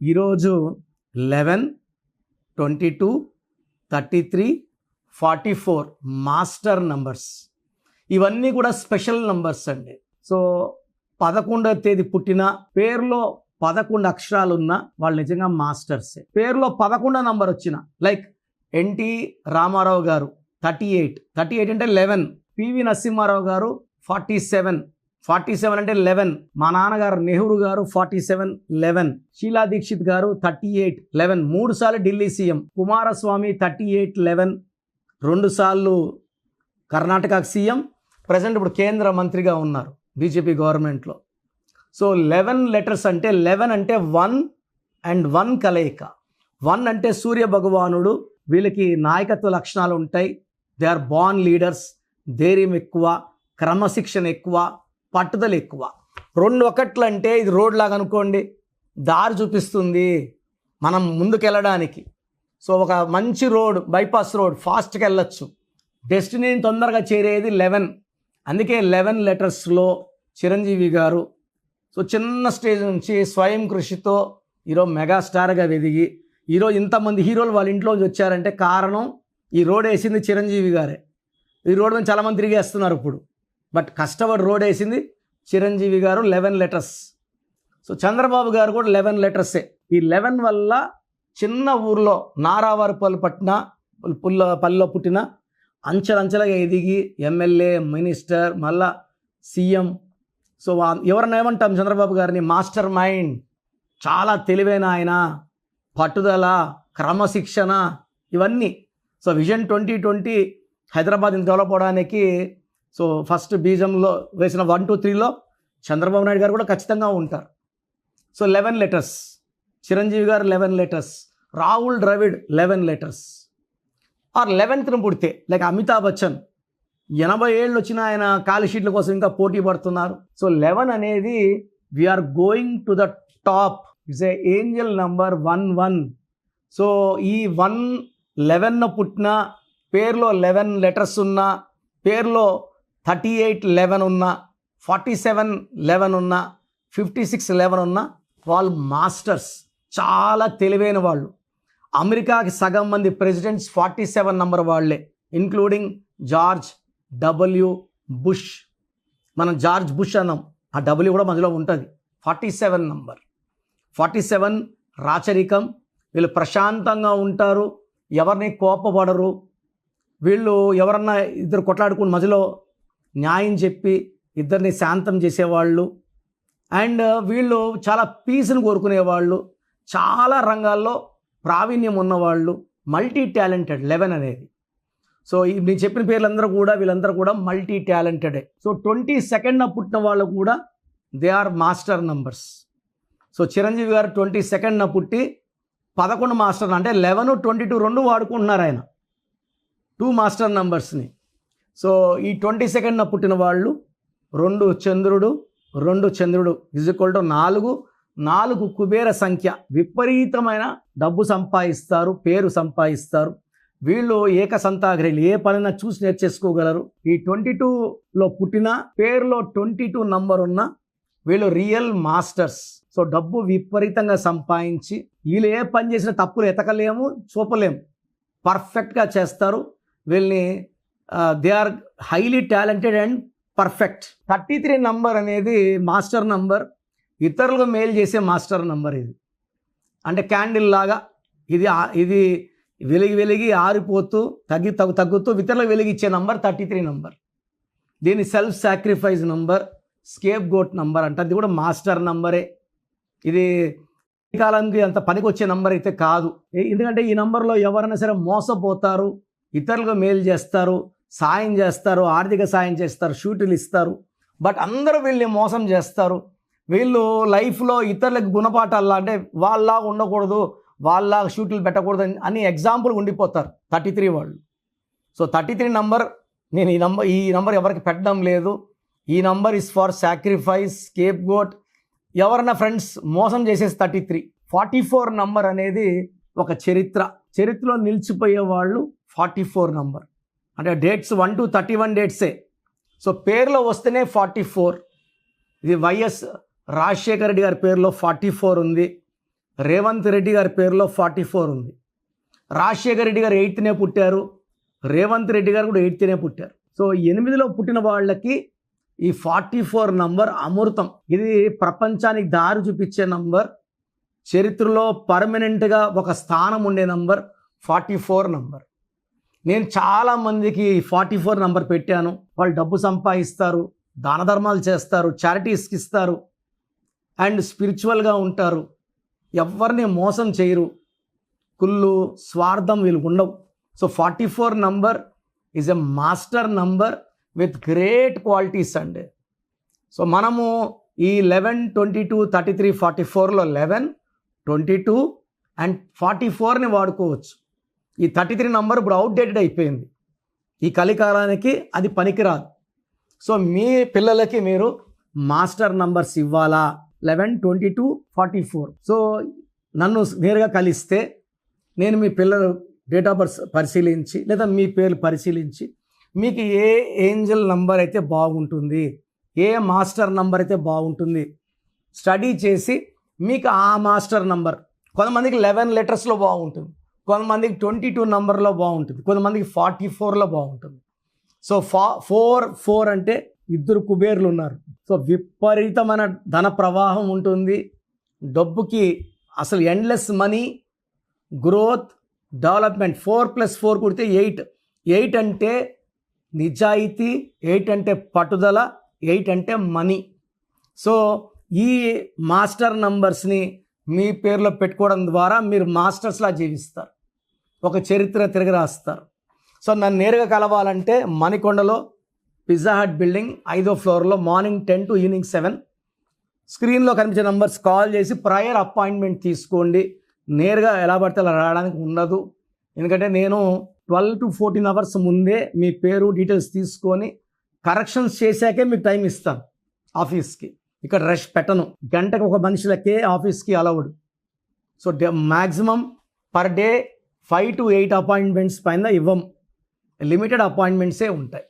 ఈరోజు 11, 22, 33, 44 master numbers. ఇవన్నీ కూడా స్పెషల్ నంబర్స్ అండి. సో 11వ తేదీ పుట్టిన పేరులో 11 అక్షరాలు ఉన్న వాళ్ళు నిజంగా మాస్టర్సే. పేరులో 11వ నంబర్ వచ్చిన లైక్ ఎన్టీ రామారావు గారు 38 అంటే 11. పివి నరసింహారావు గారు 47 అంటే 11. మా నాన్నగారు నెహ్రూ గారు 47, 11. షీలా దీక్షిత్ గారు 38, 11. 3 సార్లు ఢిల్లీ సీఎం. కుమారస్వామి 38, 11. 2 సార్లు కర్ణాటక సీఎం. ప్రజెంట్ ఇప్పుడు కేంద్ర మంత్రిగా ఉన్నారు బీజేపీ గవర్నమెంట్లో. సో 11 లెటర్స్ అంటే 11 అంటే 1 అండ్ 1 కలయిక. 1 అంటే సూర్య భగవానుడు. వీళ్ళకి నాయకత్వ లక్షణాలు ఉంటాయి. They are born leaders. ధైర్యం ఎక్కువ, క్రమశిక్షణ ఎక్కువ, పట్టుదల ఎక్కువ. 2 ఒకట్లు అంటే ఇది రోడ్ లాగా అనుకోండి, దారి చూపిస్తుంది మనం ముందుకు వెళ్ళడానికి. సో ఒక మంచి రోడ్, బైపాస్ రోడ్, ఫాస్ట్గా వెళ్ళొచ్చు. డెస్టినీని తొందరగా చేరేది 11. అందుకే 11 లెటర్స్లో చిరంజీవి గారు సో చిన్న స్టేజ్ నుంచి స్వయం కృషితో ఈరోజు మెగాస్టార్గా ఎదిగి ఈరోజు ఇంతమంది హీరోలు వాళ్ళ ఇంట్లోంచి వచ్చారంటే కారణం ఈ రోడ్ వేసింది చిరంజీవి గారే. ఈ రోడ్ మీద చాలామంది తిరిగేస్తున్నారు ఇప్పుడు, బట్ కష్టపడి రోడ్ వేసింది చిరంజీవి గారు. 11 లెటర్స్. సో చంద్రబాబు గారు కూడా 11 లెటర్సే. ఈ 11 వల్ల చిన్న ఊర్లో నారావారిపల్లి పల్లిలో పుట్టిన అంచెలంచెలుగా ఎదిగి ఎమ్మెల్యే, మినిస్టర్, మళ్ళా సీఎం. సో ఎవరన్నా ఏమంటాం చంద్రబాబు గారిని? Master mind. చాలా తెలివైన ఆయన, పట్టుదల, క్రమశిక్షణ, ఇవన్నీ. సో విజన్ 2020 హైదరాబాద్ని డెవలప్ అవడానికి సో ఫస్ట్ బీజంలో వేసిన 1, 2, 3లో చంద్రబాబు నాయుడు గారు కూడా ఖచ్చితంగా ఉంటారు. So 11 letters. చిరంజీవి గారు 11 letters. Rahul Dravid 11 letters. Or 11th పుడితే లైక్ అమితాబ్ బచ్చన్ 80 ఏళ్ళు వచ్చిన ఆయన ఖాళీ షీట్ల కోసం ఇంకా పోటీ పడుతున్నారు. సో 11 అనేది we're going to the top. It's a angel number 11. So ఈ 11 పుట్టిన, పేరులో 11 లెటర్స్ ఉన్న, పేరులో 38, 11 ఉన్న, 47, 11 ఉన్న, 56, 11 ఉన్న వాళ్ళు మాస్టర్స్. చాలా తెలివైన వాళ్ళు. అమెరికాకి సగం మంది ప్రెసిడెంట్స్ 47 నంబర్ వాళ్ళే, ఇంక్లూడింగ్ జార్జ్ డబ్ల్యూ బుష్. మనం జార్జ్ బుష్ అన్నాం, ఆ డబ్ల్యూ కూడా మధ్యలో ఉంటుంది. 47 నంబర్. 47 రాచరికం. వీళ్ళు ప్రశాంతంగా ఉంటారు, ఎవరిని కోపపడరు. వీళ్ళు ఎవరన్నా ఇద్దరు కొట్లాడుకుని మధ్యలో న్యాయం చెప్పి ఇద్దరిని శాంతం చేసేవాళ్ళు. అండ్ వీళ్ళు చాలా పీస్ని కోరుకునేవాళ్ళు. చాలా రంగాల్లో ప్రావీణ్యం ఉన్నవాళ్ళు. మల్టీ టాలెంటెడ్ 11 అనేది. సో నేను చెప్పిన పేర్లందరూ కూడా వీళ్ళందరూ కూడా మల్టీ టాలెంటెడే. సో 22nd పుట్టిన వాళ్ళు కూడా they are master numbers. So Chiranjeevi గారు 22nd పుట్టి 11 మాస్టర్, అంటే 11, 22 2 వాడుకుంటున్నారు ఆయన, 2 మాస్టర్ నంబర్స్ని. సో ఈ 22nd పుట్టిన వాళ్ళు 2 చంద్రుడు = 4. 4 కుబేర సంఖ్య. విపరీతమైన డబ్బు సంపాదిస్తారు, పేరు సంపాదిస్తారు. వీళ్ళు ఏకసంతాగ్రహులు, ఏ పనైనా చూసి నేర్చేసుకోగలరు. ఈ 22లో పుట్టిన, పేరులో 22 నంబర్ ఉన్న వీళ్ళు రియల్ మాస్టర్స్. సో డబ్బు విపరీతంగా సంపాదించి వీళ్ళు ఏ పని చేసినా తప్పులు ఎతకలేము, చూపలేము, పర్ఫెక్ట్గా చేస్తారు. వీళ్ళని they are highly talented and perfect. 33 number అనేది మాస్టర్ నంబర్. ఇతరులకు మేలు చేసే మాస్టర్ నంబర్ ఇది. అంటే క్యాండిల్ లాగా ఇది వెలిగి ఆరిపోతూ తగ్గుతూ ఇతరులకు వెలిగిచ్చే నంబర్ 33 నంబర్. దీన్ని self sacrifice number, scapegoat number అంటే అది కూడా మాస్టర్ నంబరే. ఇది ఈ కాలానికి అంత పనికి వచ్చే నంబర్ అయితే కాదు. ఎందుకంటే ఈ నంబర్లో ఎవరైనా సరే మోసపోతారు, ఇతరులకు మేలు చేస్తారు, సాయం చేస్తారు, ఆర్థిక సాయం చేస్తారు, షూటులు ఇస్తారు. బట్ అందరూ వీళ్ళని మోసం చేస్తారు. వీళ్ళు లైఫ్లో ఇతరులకు గుణపాఠాలు, అంటే వాళ్ళలా ఉండకూడదు, వాళ్ళ షూట్లు పెట్టకూడదు అని ఎగ్జాంపుల్ ఉండిపోతారు 33 వాళ్ళు. సో 33 నంబర్ నేను ఈ నంబర్ ఎవరికి పెట్టడం లేదు. ఈ number is for sacrifice, scapegoat. ఎవరన్నా ఫ్రెండ్స్ మోసం చేసేసి 33. 44 నంబర్ అనేది ఒక చరిత్రలో నిలిచిపోయే వాళ్ళు 44 నంబర్. అంటే డేట్స్ 1 to 31 డేట్సే. సో పేరులో వస్తేనే 44. ఇది వైఎస్ రాజశేఖర రెడ్డి గారి పేరులో 44 ఉంది. రేవంత్ రెడ్డి గారి పేరులో 44 ఉంది. రాజశేఖర రెడ్డి గారు 8నే పుట్టారు, రేవంత్ రెడ్డి గారు కూడా 8నే పుట్టారు. సో 8లో పుట్టిన వాళ్ళకి ఈ 44 నంబర్ అమృతం. ఇది ప్రపంచానికి దారి చూపించే నంబర్, చరిత్రలో పర్మనెంట్గా ఒక స్థానం ఉండే నంబర్ 44 నంబర్. నేను చాలామందికి 44 నంబర్ పెట్టాను. వాళ్ళు డబ్బు సంపాదిస్తారు, దాన ధర్మాలు చేస్తారు, చారిటీస్కి ఇస్తారు అండ్ స్పిరిచువల్గా ఉంటారు, ఎవరిని మోసం చేయరు, కుళ్ళు స్వార్థం వీళ్ళు ఉండవు. So 44 number is a master number with great qualities అండి. సో మనము ఈ 11, 22, 33, 44లో 11, 22 అండ్ 44ని వాడుకోవచ్చు. ఈ 33 నంబర్ ఇప్పుడు అవుట్డేటెడ్ అయిపోయింది, ఈ కలికాలానికి అది పనికిరాదు. సో మీ పిల్లలకి మీరు మాస్టర్ నంబర్స్ ఇవ్వాలా, 11, 22, 44. సో నన్ను నేరుగా కలిస్తే నేను మీ పిల్లల డేట్ ఆఫ్ బర్త్ పరిశీలించి లేదా మీ పేర్లు పరిశీలించి మీకు ఏ ఏంజల్ నంబర్ అయితే బాగుంటుంది, ఏ మాస్టర్ నంబర్ అయితే బాగుంటుంది స్టడీ చేసి మీకు ఆ మాస్టర్ నంబర్, కొంతమందికి 11 లెటర్స్లో బాగుంటుంది, కొంతమందికి 22 నంబర్లో బాగుంటుంది, కొంతమందికి 44లో బాగుంటుంది. సో 4 అంటే 2 కుబేర్లు ఉన్నారు. సో విపరీతమైన ధన ప్రవాహం ఉంటుంది, డబ్బుకి అసలు ఎండ్లెస్ మనీ, గ్రోత్, డెవలప్మెంట్. 4+4 కుడితే 8. 8 అంటే నిజాయితీ, 8 అంటే పట్టుదల, 8 అంటే మనీ. సో ఈ మాస్టర్ నంబర్స్ని మీ పేరులో పెట్టుకోవడం ద్వారా మీరు మాస్టర్స్లా జీవిస్తారు, ఒక చరిత్ర తిరిగి రాస్తారు. సో నన్ను నేరుగా కలవాలంటే మణికొండలో పిజ్జా హట్ బిల్డింగ్ 5వ ఫ్లోర్లో మార్నింగ్ 10 to ఈవినింగ్ 7. స్క్రీన్లో కనిపించే నంబర్స్ కాల్ చేసి ప్రయర్ అపాయింట్మెంట్ తీసుకోండి. నేరుగా ఎలా పడితే అలా రావడానికి ఉండదు, ఎందుకంటే నేను 12 to 14 అవర్స్ ముందే మీ పేరు డీటెయిల్స్ తీసుకొని కరెక్షన్స్ చేశాకే మీకు టైం ఇస్తాను ఆఫీస్కి. ఇక్కడ రష్ పెట్టను, గంటకు ఒక మనిషిలకే ఆఫీస్కి allowed. So maximum per day 5 to 8 appointments పైన ఇవ్వం, లిమిటెడ్ అపాయింట్మెంట్సే ఉంటాయి.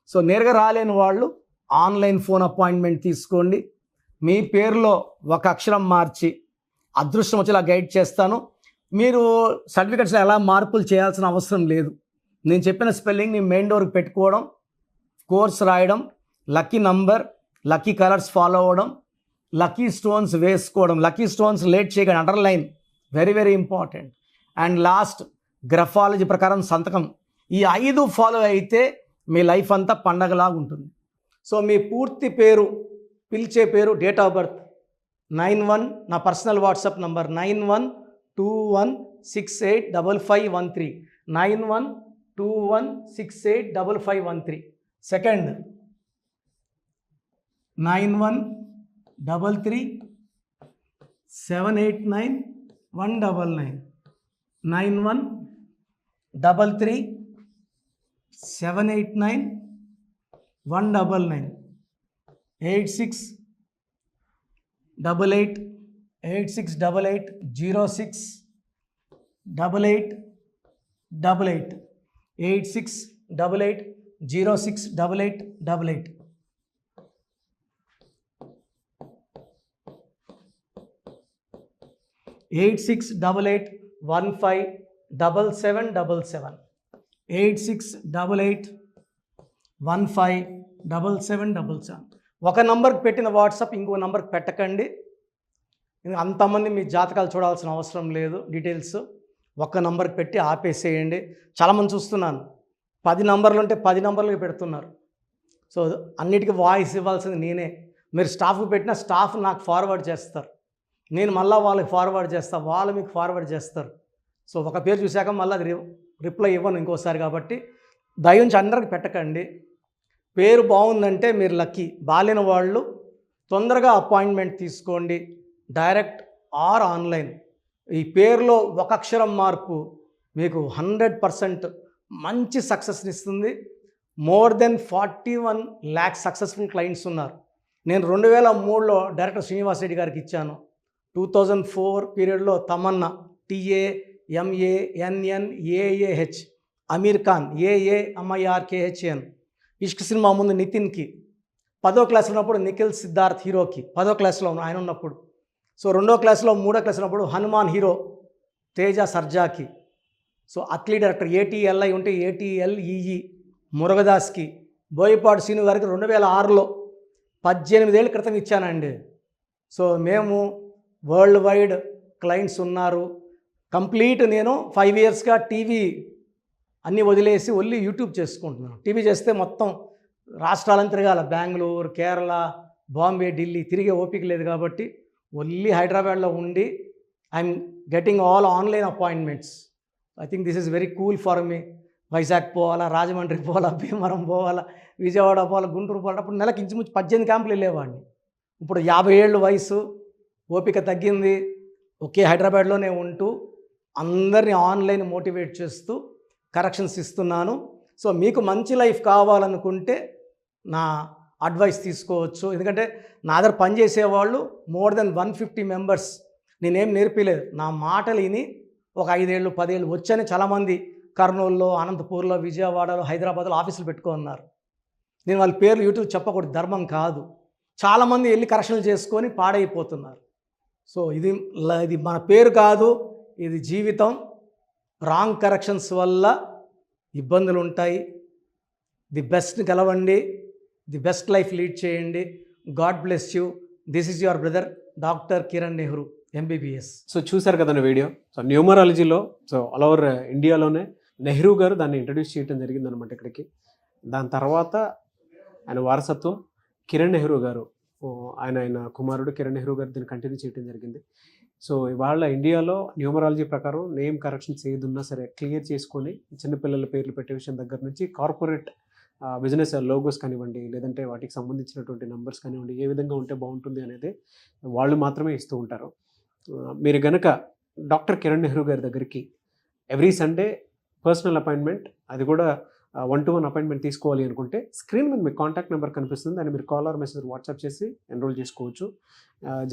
సో నేరుగా రాలేని వాళ్ళు ఆన్లైన్ ఫోన్ అపాయింట్మెంట్ తీసుకోండి. మీ పేరులో ఒక అక్షరం మార్చి అదృష్టం వచ్చేలా గైడ్ చేస్తాను. మీరు సర్టిఫికెట్స్లో ఎలా మార్పులు చేయాల్సిన అవసరం లేదు. నేను చెప్పిన స్పెల్లింగ్ని మెయిన్ డోర్కి పెట్టుకోవడం, కోర్స్ రాయడం, lucky number, lucky colours follow అవ్వడం, లక్కీ స్టోన్స్ వేసుకోవడం. లక్కీ స్టోన్స్ లేట్ చేయకండి, underline, very very important. And last graphology ప్రకారం సంతకం. ఈ 5 ఫాలో అయితే మీ లైఫ్ అంతా పండగలాగా ఉంటుంది. సో మీ పూర్తి పేరు, పిలిచే పేరు, డేట్ ఆఫ్ బర్త్ 91, నా పర్సనల్ వాట్సాప్ నంబర్ 9121685513, 9121685513. సెకండ్ 9133789199, 9133789199, 868886880688, 8688068888. 8688157777, 8688157777. ఒక నంబర్కి పెట్టిన వాట్సాప్ ఇంకో నంబర్కి పెట్టకండి, అంతమంది మీ జాతకాలు చూడాల్సిన అవసరం లేదు. డీటెయిల్స్ ఒక్క నంబర్కి పెట్టి ఆపేసేయండి. చాలామంది చూస్తున్నాను 10 నంబర్లు ఉంటే 10 నంబర్లకి పెడుతున్నారు. సో అన్నిటికీ వాయిస్ ఇవ్వాల్సింది నేనే. మీరు స్టాఫ్కి పెట్టిన స్టాఫ్ నాకు ఫార్వర్డ్ చేస్తారు, నేను మళ్ళీ వాళ్ళకి ఫార్వర్డ్ చేస్తాను, వాళ్ళు మీకు ఫార్వర్డ్ చేస్తారు. సో ఒక పేరు చూశాక మళ్ళీ అది రిప్లై ఇవ్వను ఇంకోసారి. కాబట్టి దయించి అందరికి పెట్టకండి. పేరు బాగుందంటే మీరు లక్కీ. బాలేని వాళ్ళు తొందరగా అపాయింట్మెంట్ తీసుకోండి, డైరెక్ట్ ఆర్ ఆన్లైన్. ఈ పేరులో ఒక అక్షరం మార్పు మీకు 100% మంచి సక్సెస్ని ఇస్తుంది. More than 41 lakh successful clients ఉన్నారు. నేను 2003లో డైరెక్టర్ శ్రీనివాస్ రెడ్డి గారికి ఇచ్చాను. 2004 పీరియడ్లో తమన్నా, TAMANNAAH, అమీర్ ఖాన్, AAMIRKHN, ఇష్క్ సినిమా ముందు నితిన్కి, 10వ క్లాస్ ఉన్నప్పుడు నిఖిల్ సిద్ధార్థ్ హీరోకి 10వ క్లాస్లో ఆయన ఉన్నప్పుడు. సో 2వ క్లాస్లో 3వ క్లాస్ ఉన్నప్పుడు హనుమాన్ హీరో తేజ సర్జాకి, సో అథ్లీ డైరెక్టర్ ఏటీఎల్ఐ ఉంటే ఏటీఎల్ఈఈ మురుగదాస్కి, బోయపాటి శ్రీను గారికి 2006లో 18 ఏళ్ళ క్రితం ఇచ్చానండి. సో మేము వరల్డ్ వైడ్ క్లయింట్స్ ఉన్నారు. కంప్లీట్ నేను 5 ఇయర్స్గా టీవీ అన్నీ వదిలేసి ఓన్లీ యూట్యూబ్ చేసుకుంటున్నాను. టీవీ చేస్తే మొత్తం రాష్ట్రాలను తిరగాల, బెంగళూరు, కేరళ, బాంబే, ఢిల్లీ తిరిగే ఓపిక లేదు కాబట్టి ఓన్లీ హైదరాబాద్లో ఉండి I'm getting all online appointments. I think this is very cool for me. Vizag పోవాలా, రాజమండ్రి పోవాలా, భీమవరం పోవాలా, విజయవాడ పోవాలా, గుంటూరు పోవాలా. అప్పుడు నెలకు ఇంచుమించు 18 క్యాంపులు వెళ్ళేవాడిని. ఇప్పుడు 50 ఏళ్ళు వయసు, ఓపిక తగ్గింది. ఒకే హైదరాబాద్లోనే ఉంటూ అందరినీ ఆన్లైన్ మోటివేట్ చేస్తూ కరెక్షన్స్ ఇస్తున్నాను. సో మీకు మంచి లైఫ్ కావాలనుకుంటే నా అడ్వైస్ తీసుకోవచ్చు. ఎందుకంటే నా దగ్గర పనిచేసేవాళ్ళు మోర్ దెన్ 150 మెంబర్స్. నేనేం నేర్పిలేదు, నా మాటలు విని ఒక 5 ఏళ్ళు 10 ఏళ్ళు వచ్చని చాలామంది కర్నూలులో, అనంతపూర్లో, విజయవాడలో, హైదరాబాద్లో ఆఫీసులు పెట్టుకున్నారు. నేను వాళ్ళ పేర్లు యూట్యూబ్ చెప్పకూడదు, ధర్మం కాదు. చాలామంది వెళ్ళి కరెక్షన్లు చేసుకొని పాడైపోతున్నారు. సో ఇది మన పేరు కాదు, ఇది జీవితం. రాంగ్ కరెక్షన్స్ వల్ల ఇబ్బందులు ఉంటాయి. ది బెస్ట్ గెలవండి, ది బెస్ట్ లైఫ్ లీడ్ చేయండి. God bless you. This is your brother doctor Kiran Nehru, MBBS. So చూసారు కదండి వీడియో. సో న్యూమరాలజీలో సో ఆల్ ఓవర్ ఇండియాలోనే నెహ్రూ గారు దాన్ని ఇంట్రడ్యూస్ చేయడం జరిగిందనమాట ఇక్కడికి. దాని తర్వాత ఆయన వారసత్వం కిరణ్ నెహ్రూ గారు, ఆయన కుమారుడు కిరణ్ నెహ్రూ గారు దీన్ని కంటిన్యూ చేయడం జరిగింది. సో ఇవాళ ఇండియాలో న్యూమరాలజీ ప్రకారం నేమ్ కరెక్షన్స్ ఏదున్నా సరే క్లియర్ చేసుకొని చిన్నపిల్లల పేర్లు పెట్టే విషయం దగ్గర నుంచి కార్పొరేట్ బిజినెస్ లోగోస్ కానివ్వండి, లేదంటే వాటికి సంబంధించినటువంటి నెంబర్స్ కానివ్వండి, ఏ విధంగా ఉంటే బాగుంటుంది అనేది వాళ్ళు మాత్రమే ఇస్తూ ఉంటారు. మీరు కనుక డాక్టర్ కిరణ్ నెహ్రూ గారి దగ్గరికి ఎవ్రీ సండే పర్సనల్ అపాయింట్మెంట్, అది కూడా 1-to-1 అపాయింట్మెంట్ తీసుకోవాలి అనుకుంటే స్క్రీన్ మీద మీకు కాంటాక్ట్ నెంబర్ కనిపిస్తుంది, దాన్ని మీరు కాల్ ఆర్ మెసేజ్ వాట్సాప్ చేసి ఎన్రోల్ చేసుకోవచ్చు.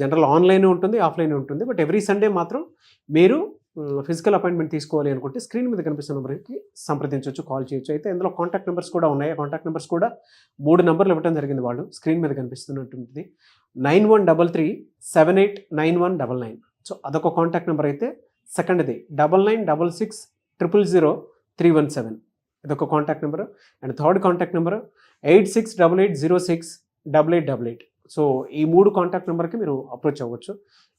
జనరల్ ఆన్లైన్ ఉంటుంది, ఆఫ్లైన్ ఉంటుంది. బట్ ఎవ్రీ సండే మాత్రం మీరు ఫిజికల్ అపాయింట్మెంట్ తీసుకోవాలి అనుకుంటే స్క్రీన్ మీద కనిపిస్తున్న నెంబర్కి సంప్రదించవచ్చు, కాల్ చేయొచ్చు. అయితే ఇందులో కాంటాక్ట్ నెంబర్స్ కూడా ఉన్నాయి. ఆ కాంటాక్ట్ నెంబర్స్ కూడా 3 నెంబర్లు ఇవ్వడం జరిగింది. వాళ్ళు స్క్రీన్ మీద కనిపిస్తున్నటువంటిది 9133789199. సో అదొక కాంటాక్ట్ నెంబర్. అయితే సెకండ్ది 9966000317, ఇదొక contact number. And third contact number 8688068888. So ఈ 3 కాంటాక్ట్ నెంబర్కి మీరు అప్రోచ్ అవ్వచ్చు.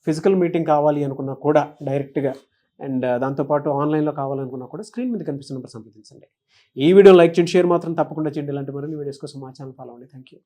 ఫిజికల్ మీటింగ్ కావాలి అనుకున్నా కూడా డైరెక్ట్గా, అండ్ దాంతోపాటు ఆన్లైన్లో కావాలనుకున్నా కూడా స్క్రీన్ మీద కనిపిస్తున్న నెంబర్ సంప్రదించండి. ఈ వీడియో లైక్ చేయండి, షేర్ మాత్రం తప్పకుండా చేయండి. ఇలాంటి మరిన్ని వీడియోస్ కోసం మా ఛానల్ ఫాలో అవ్వండి. Thank you.